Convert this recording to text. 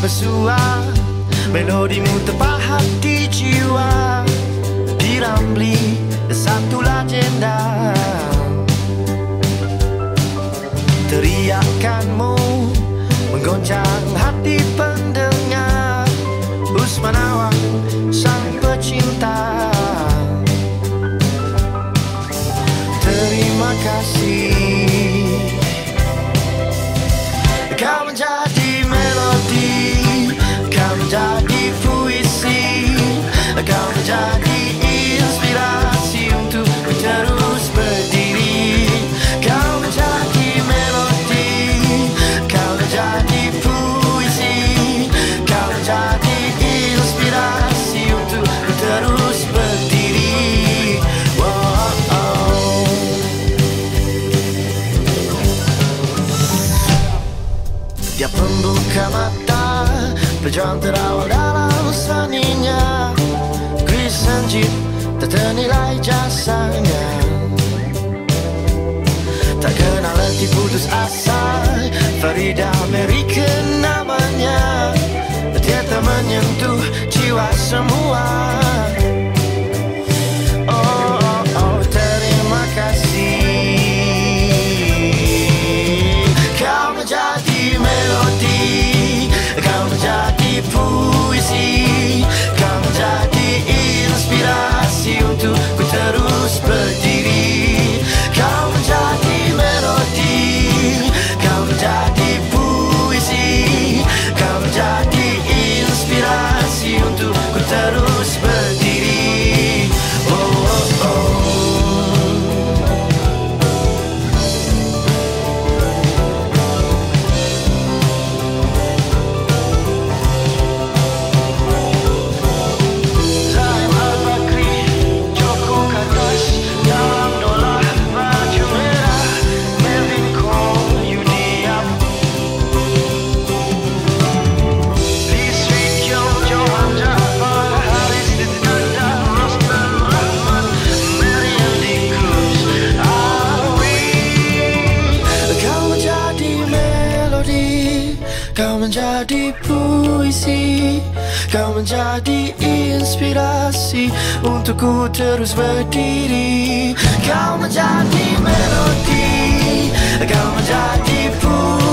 bersua, melodimu terpahat di jiwa. Di Ramli satu legenda, teriakanmu menggoncang hati pendengar. Usman Awang sang pecinta, terima kasih. Kau menjadi melodi, kau menjadi puisi, kau menjadi inspirasi untuk terus berdiri. Kau menjadi melodi, kau menjadi puisi, kau menjadi inspirasi untuk terus berdiri. Dia pembuka mata, pejuang terawal dalam seninya. Chris Sanjit tak ternilai jasanya, tak kenal letih putus asa. Farida American namanya, dia tak menyentuh jiwa semua. Oh, terima kasih. Kau menjadi melodi, kau menjadi puisi, kau menjadi inspirasi untuk ku terus berdiri. Kau menjadi melodi, kau menjadi puisi, kau menjadi inspirasi untuk ku terus berdiri. Kau menjadi puisi, kau menjadi inspirasi untuk ku terus berdiri. Kau menjadi melodi, kau menjadi puisi,